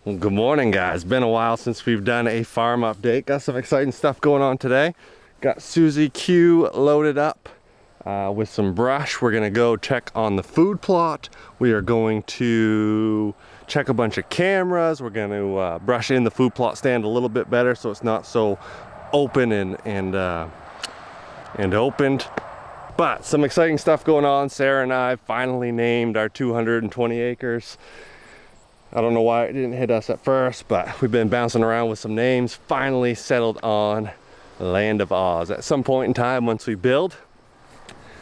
Well, good morning, guys. Been a while since we've done a farm update. Got some exciting stuff going on today. Got Susie Q loaded up with some brush. We're gonna go check on the food plot. We are going to check a bunch of cameras. We're gonna brush in the food plot stand a little bit better so it's not so open and opened. But some exciting stuff going on. Sarah and I finally named our 220 acres. I don't know why it didn't hit us at first, but we've been bouncing around with some names. Finally settled on Land of Oz. At some point in time, once we build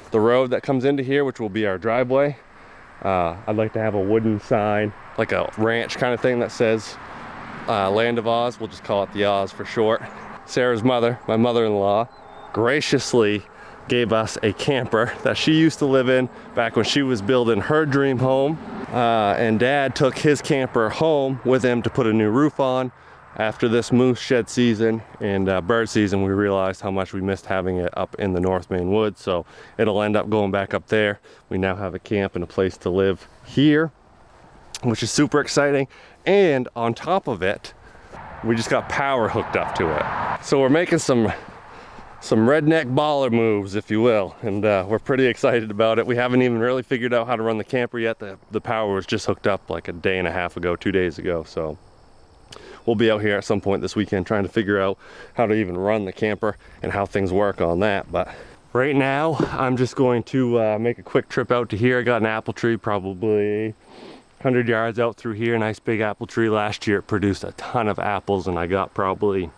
the road that comes into here, which will be our driveway, I'd like to have a wooden sign, like a ranch kind of thing that says Land of Oz. We'll just call it the Oz for short. Sarah's mother, my mother-in-law, graciously gave us a camper that she used to live in back when she was building her dream home. And Dad took his camper home with him to put a new roof on. After this moose shed season and bird season, we realized how much we missed having it up in the North Maine woods, so it'll end up going back up there. We now have a camp and a place to live here, which is super exciting. And on top of it, we just got power hooked up to it. So we're making some redneck baller moves, if you will, and we're pretty excited about it. We haven't even really figured out how to run the camper yet. The power was just hooked up like a day and a half ago, 2 days ago, so we'll be out here at some point this weekend trying to figure out how to even run the camper and how things work on that. But right now I'm just going to make a quick trip out to here. I got an apple tree probably 100 yards out through here, nice big apple tree. Last year it produced a ton of apples, and I got probably,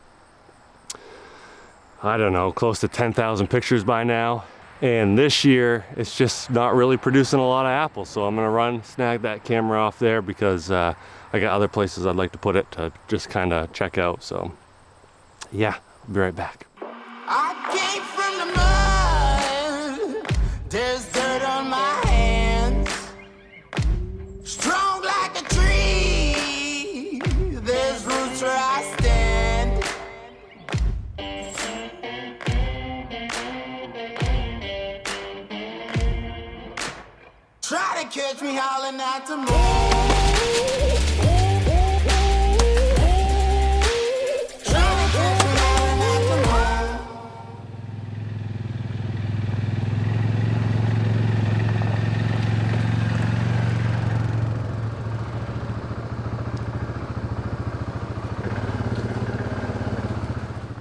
I don't know, close to 10,000 pictures by now. And this year, it's just not really producing a lot of apples. So I'm gonna snag that camera off there because I got other places I'd like to put it to just kind of check out. So yeah, I'll be right back. I came from the mud, there's dirt on my hands. Strong like a tree, there's roots where I stand. Try to catch me howling at the moon. Try to catch me howling at the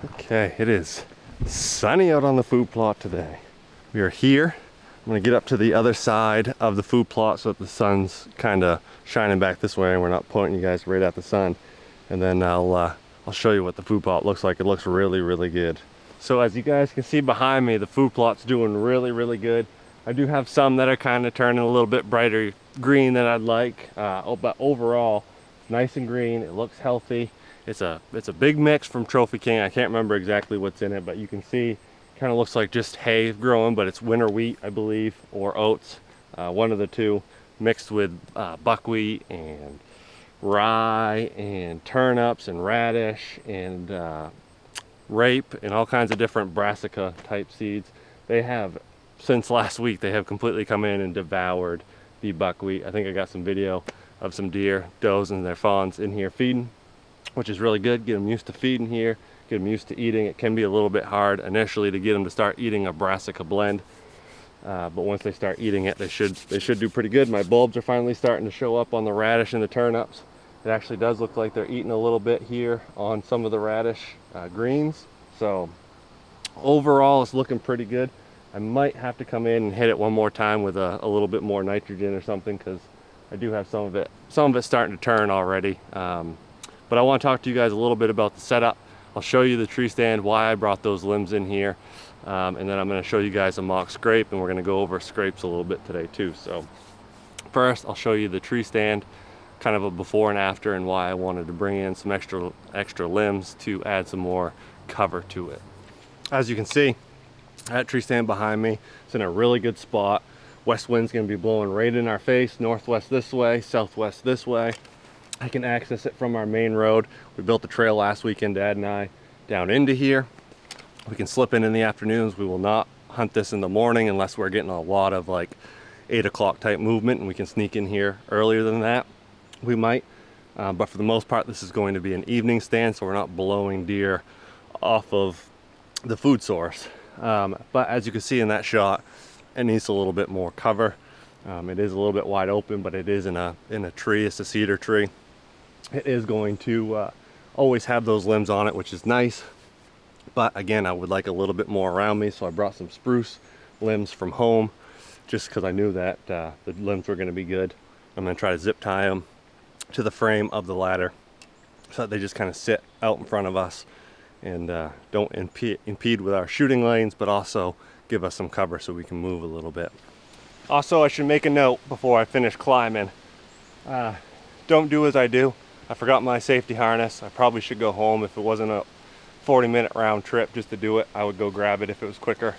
moon. Okay, it is sunny out on the food plot today. We are here. I'm gonna get up to the other side of the food plot so that the sun's kind of shining back this way and we're not pointing you guys right at the sun. And then I'll show you what the food plot looks like. It looks really, really good. So as you guys can see behind me, the food plot's doing really, really good. I do have some that are kind of turning a little bit brighter green than I'd like, but overall, nice and green. It looks healthy. It's a big mix from Trophy King. I can't remember exactly what's in it, but you can see kind of looks like just hay growing, but it's winter wheat, I believe, or oats, one of the two, mixed with buckwheat and rye and turnips and radish and rape and all kinds of different brassica type seeds. They have, since last week, they have completely come in and devoured the buckwheat. I think I got some video of some deer, does and their fawns in here feeding, which is really good. Get them used to feeding here. Get them used to eating. It can be a little bit hard initially to get them to start eating a brassica blend, but once they start eating it, they should do pretty good. My bulbs are finally starting to show up on the radish and the turnips. It actually does look like they're eating a little bit here on some of the radish greens. So overall, it's looking pretty good. I might have to come in and hit it one more time with a little bit more nitrogen or something, because I do have some of it starting to turn already. But I want to talk to you guys a little bit about the setup. I'll show you the tree stand, why I brought those limbs in here, and then I'm going to show you guys a mock scrape, and we're going to go over scrapes a little bit today too. So first, I'll show you the tree stand, kind of a before and after, and why I wanted to bring in some extra limbs to add some more cover to it. As you can see, that tree stand behind me, it's in a really good spot. West wind's going to be blowing right in our face, northwest this way, southwest this way. I can access it from our main road. We built the trail last weekend, Dad and I, down into here. We can slip in the afternoons. We will not hunt this in the morning unless we're getting a lot of like 8 o'clock type movement, and we can sneak in here earlier than that. We might. But for the most part, this is going to be an evening stand, so we're not blowing deer off of the food source. But as you can see in that shot, it needs a little bit more cover. It is a little bit wide open, but it is in a tree. It's a cedar tree. It is going to always have those limbs on it, which is nice. But again, I would like a little bit more around me, so I brought some spruce limbs from home just because I knew that the limbs were going to be good. I'm going to try to zip tie them to the frame of the ladder so that they just kind of sit out in front of us and don't impede with our shooting lanes, but also give us some cover so we can move a little bit. Also, I should make a note before I finish climbing. Don't do as I do. I forgot my safety harness. I probably should go home. If it wasn't a 40-minute round trip just to do it, I would go grab it if it was quicker.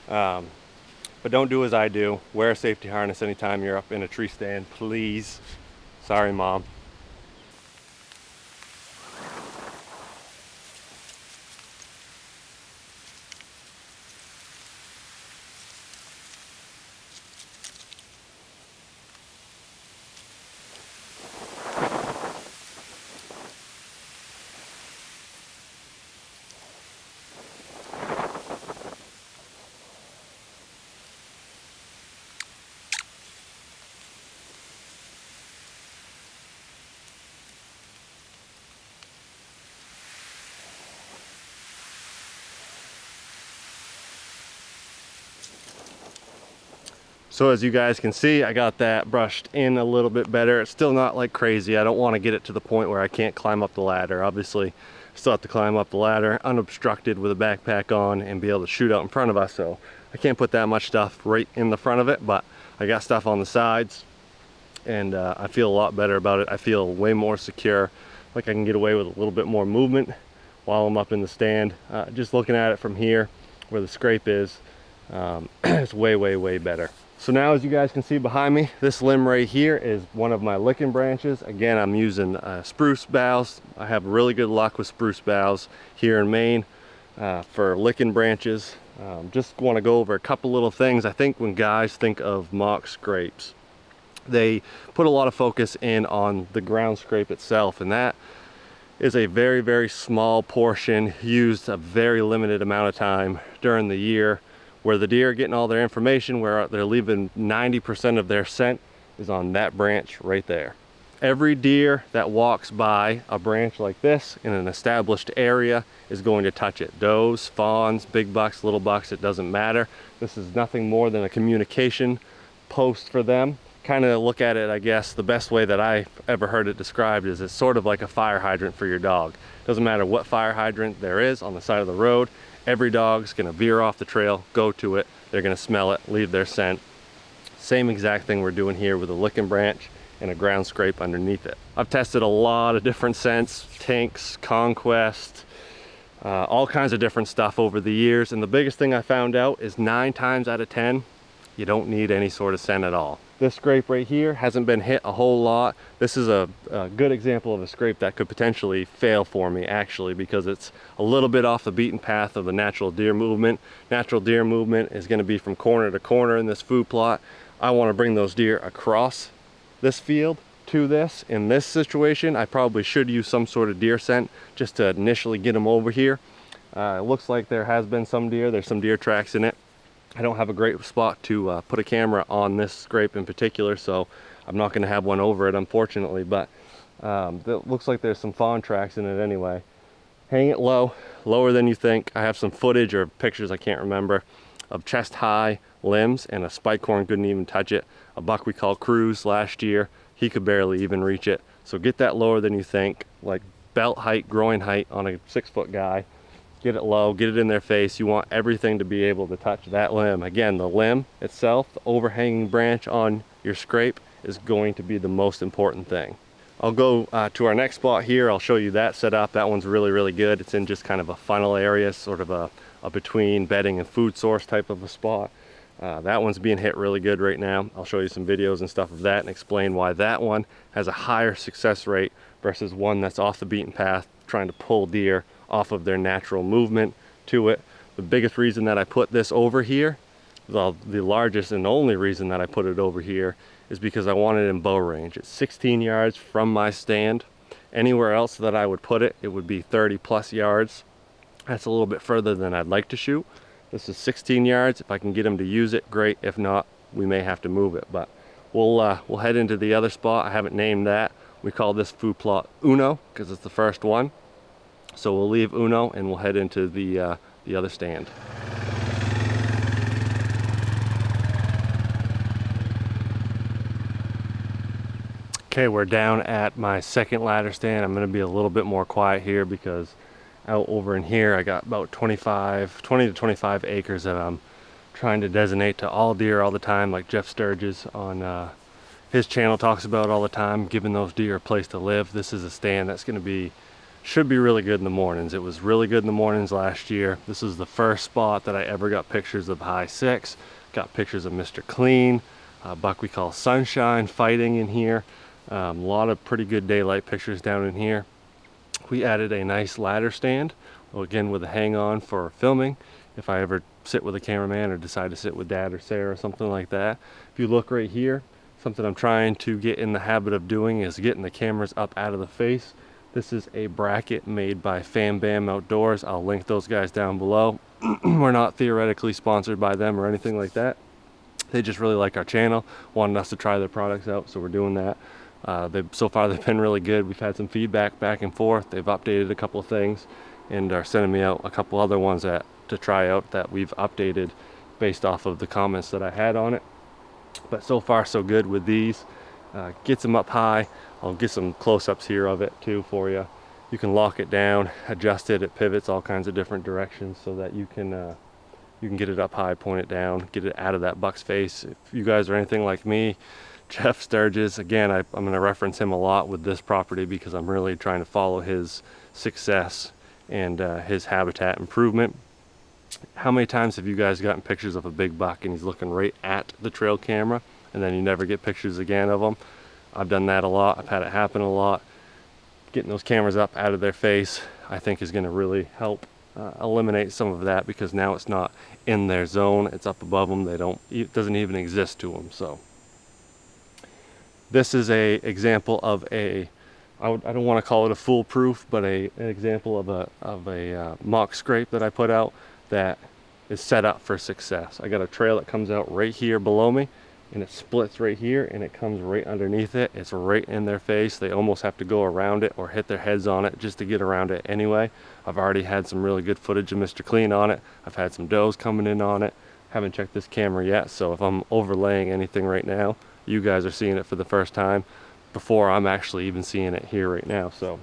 But don't do as I do. Wear a safety harness anytime you're up in a tree stand, please. Sorry, Mom. So as you guys can see, I got that brushed in a little bit better. It's still not like crazy. I don't want to get it to the point where I can't climb up the ladder. Obviously, I still have to climb up the ladder unobstructed with a backpack on and be able to shoot out in front of us. So I can't put that much stuff right in the front of it, but I got stuff on the sides and I feel a lot better about it. I feel way more secure, like I can get away with a little bit more movement while I'm up in the stand. Just looking at it from here where the scrape is, it's way better. So now, as you guys can see behind me, this limb right here is one of my licking branches. Again, I'm using spruce boughs. I have really good luck with spruce boughs here in Maine for licking branches. Just want to go over a couple little things. I think when guys think of mock scrapes, they put a lot of focus in on the ground scrape itself, and that is a very small portion used a very limited amount of time during the year, where the deer are getting all their information, where they're leaving 90% of their scent is on that branch right there. Every deer that walks by a branch like this in an established area is going to touch it. Does, fawns, big bucks, little bucks, it doesn't matter. This is nothing more than a communication post for them. Kind of look at it, I guess, the best way that I've ever heard it described is it's sort of like a fire hydrant for your dog. Doesn't matter what fire hydrant there is on the side of the road, every dog's gonna veer off the trail, go to it, they're gonna smell it, leave their scent. Same exact thing we're doing here with a licking branch and a ground scrape underneath it. I've tested a lot of different scents, Tinks, Conquest, all kinds of different stuff over the years, and the biggest thing I found out is 9 times out of 10, you don't need any sort of scent at all. This scrape right here hasn't been hit a whole lot. This is a good example of a scrape that could potentially fail for me, actually, because it's a little bit off the beaten path of the natural deer movement. Natural deer movement is going to be from corner to corner in this food plot. I want to bring those deer across this field to this. In this situation, I probably should use some sort of deer scent just to initially get them over here. It looks like there has been some deer. There's some deer tracks in it. I don't have a great spot to put a camera on this scrape in particular, so I'm not going to have one over it, unfortunately, but it looks like there's some fawn tracks in it anyway. Hang it low, lower than you think. I have some footage or pictures, I can't remember, of chest high limbs, and a spike horn couldn't even touch it. A buck we called Cruz last year, he could barely even reach it. So get that lower than you think, like belt height, groin height on a 6-foot guy. Get it low, get it in their face. You want everything to be able to touch that limb. Again, the limb itself, the overhanging branch on your scrape, is going to be the most important thing. I'll go to our next spot here. I'll show you that setup. That one's really good. It's in just kind of a funnel area, sort of a between bedding and food source type of a spot. That one's being hit really good right now. I'll show you some videos and stuff of that and explain why that one has a higher success rate versus one that's off the beaten path, trying to pull deer off of their natural movement to it. The biggest reason that I put this over here, the largest and only reason that I put it over here, is because I want it in bow range. It's 16 yards from my stand. Anywhere else that I would put it, it would be 30 plus yards. That's a little bit further than I'd like to shoot. This is 16 yards. If I can get them to use it, great. If not, we may have to move it. But we'll head into the other spot. I haven't named that. We call this food plot Uno because it's the first one. So we'll leave Uno and we'll head into the other stand. Okay, we're down at my second ladder stand. I'm going to be a little bit more quiet here because out over in here I got about 20 to 25 acres that I'm trying to designate to all deer all the time, like Jeff Sturges on his channel talks about all the time, giving those deer a place to live. This is a stand that's going to should be really good in the mornings. It was really good in the mornings last year. This is the first spot that I ever got pictures of high 6, got pictures of Mr. Clean, buck we call Sunshine fighting in here. A lot of pretty good daylight pictures down in here. We added a nice ladder stand, again with a hang on for filming if I ever sit with a cameraman or decide to sit with Dad or Sarah or something like that. If you look right here, something I'm trying to get in the habit of doing is getting the cameras up out of the face. This is a bracket made by Fam Bam Outdoors. I'll link those guys down below. We're not theoretically sponsored by them or anything like that. They just really like our channel, wanted us to try their products out, so we're doing that. So far they've been really good. We've had some feedback back and forth. They've updated a couple of things and are sending me out a couple other ones to try out that we've updated based off of the comments that I had on it. But so far so good with these. Gets them up high. I'll get some close-ups here of it too for you. You can lock it down, adjust it, it pivots all kinds of different directions so that you can get it up high, point it down, get it out of that buck's face. If you guys are anything like me, Jeff Sturges, again, I'm going to reference him a lot with this property because I'm really trying to follow his success and his habitat improvement. How many times have you guys gotten pictures of a big buck and he's looking right at the trail camera and then you never get pictures again of him? I've done that a lot. I've had it happen a lot. Getting those cameras up out of their face, I think, is going to really help eliminate some of that because now it's not in their zone. It's up above them. It doesn't even exist to them. So this is a example of I don't want to call it a foolproof, but an example of a mock scrape that I put out that is set up for success. I got a trail that comes out right here below me and it splits right here and it comes right underneath it. It's right in their face. They almost have to go around it or hit their heads on it just to get around it anyway. I've already had some really good footage of Mr. Clean on it. I've had some does coming in on it. Haven't checked this camera yet, so if I'm overlaying anything right now, you guys are seeing it for the first time before I'm actually even seeing it here right now. So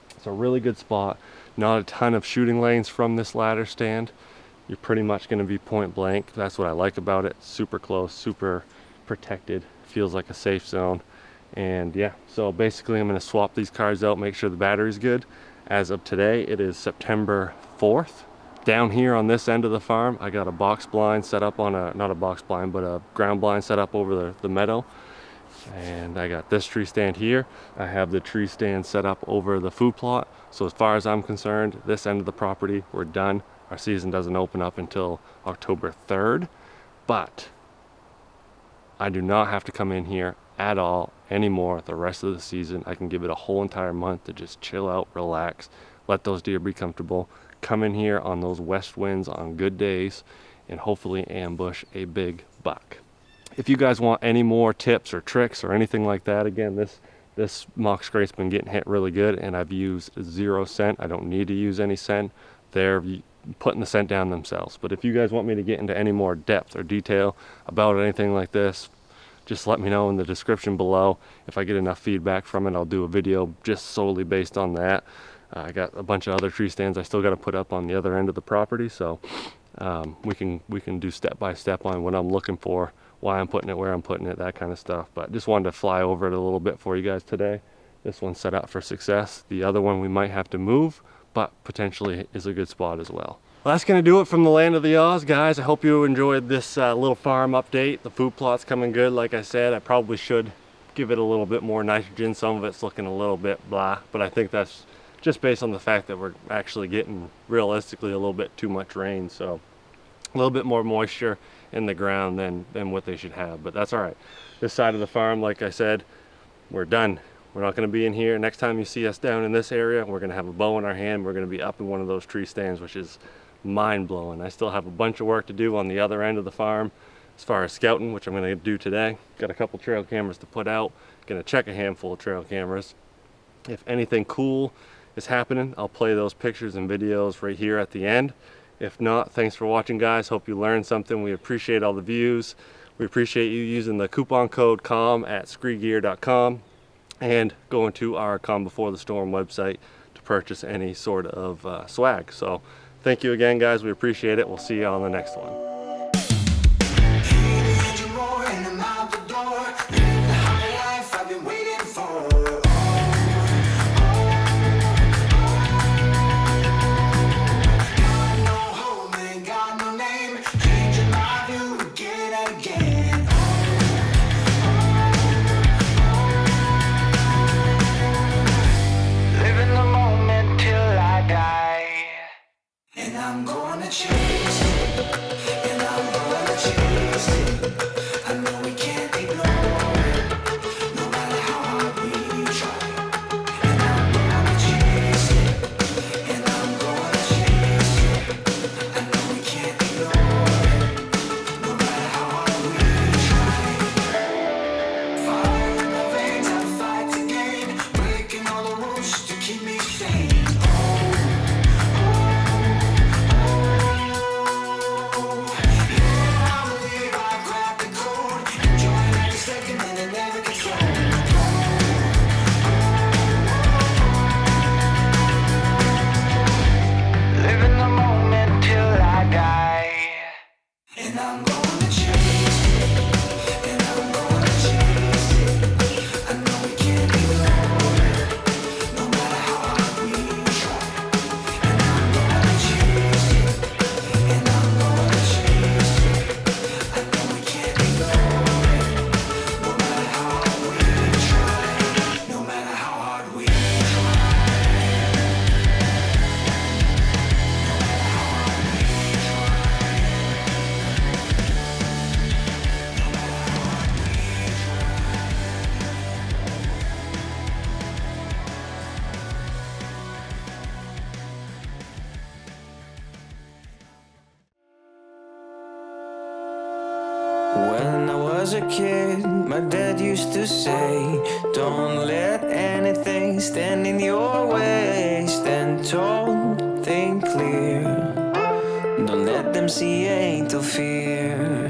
it's a really good spot. Not a ton of shooting lanes from this ladder stand. You're pretty much going to be point blank. That's what I like about it. Super close, super protected. Feels like a safe zone. And yeah, so basically I'm going to swap these cars out, make sure the battery's good. As of today, it is September 4th. Down here on this end of the farm, I got a box blind set up on not a box blind, but a ground blind set up over the meadow. And I got this tree stand here. I have the tree stand set up over the food plot. So as far as I'm concerned, this end of the property, we're done. Our season doesn't open up until October 3rd, but I do not have to come in here at all anymore the rest of the season. I can give it a whole entire month to just chill out, relax, let those deer be comfortable, come in here on those west winds on good days, and hopefully ambush a big buck. If you guys want any more tips or tricks or anything like that, again, this mock scrape's been getting hit really good, and I've used 0 scent. I don't need to use any scent. They're putting the scent down themselves. But if you guys want me to get into any more depth or detail about anything like this, just let me know in the description below. If I get enough feedback from it, I'll do a video just solely based on that. I got a bunch of other tree stands I still got to put up on the other end of the property, so we can do step by step on what I'm looking for, why I'm putting it, where I'm putting it, that kind of stuff. But just wanted to fly over it a little bit for you guys today. This one's set up for success. The other one we might have to move, but potentially is a good spot as well. Well, that's going to do it from the land of the Oz, guys. I hope you enjoyed this little farm update. The food plot's coming good. Like I said, I probably should give it a little bit more nitrogen. Some of it's looking a little bit blah, but I think that's just based on the fact that we're actually getting realistically a little bit too much rain. So a little bit more moisture in the ground than what they should have, but that's all right. This side of the farm, like I said, we're done. We're not going to be in here. Next time you see us down in this area, we're going to have a bow in our hand. We're going to be up in one of those tree stands, which is mind-blowing. I still have a bunch of work to do on the other end of the farm as far as scouting, which I'm going to do today. Got a couple trail cameras to put out. Going to check a handful of trail cameras. If anything cool is happening, I'll play those pictures and videos right here at the end. If not, thanks for watching, guys. Hope you learned something. We appreciate all the views. We appreciate you using the coupon code CALM at SKREgear.com and going to our Calm Before the Storm website to purchase any sort of swag. So thank you again, guys. We appreciate it. We'll see you on the next one. I'm gonna chase it, and I'm gonna chase it. I know we can't ignore it, no matter how hard we try. And I'm gonna chase it, and I'm gonna chase it. I know we can't ignore it, no matter how hard we try. Fire in the veins, I fight to gain, breaking all the rules to keep me sane. And I'm gonna chase it, and I'm gonna chase it. I know we can't ignore it, no matter how hard we try. And I'm gonna chase it, and I'm gonna chase it. I know we can't ignore it, no matter how hard we try. No matter how hard we try. When I was a kid, my dad used to say, don't let anything stand in your way. Stand tall, think clear. Don't let them see hate or fear.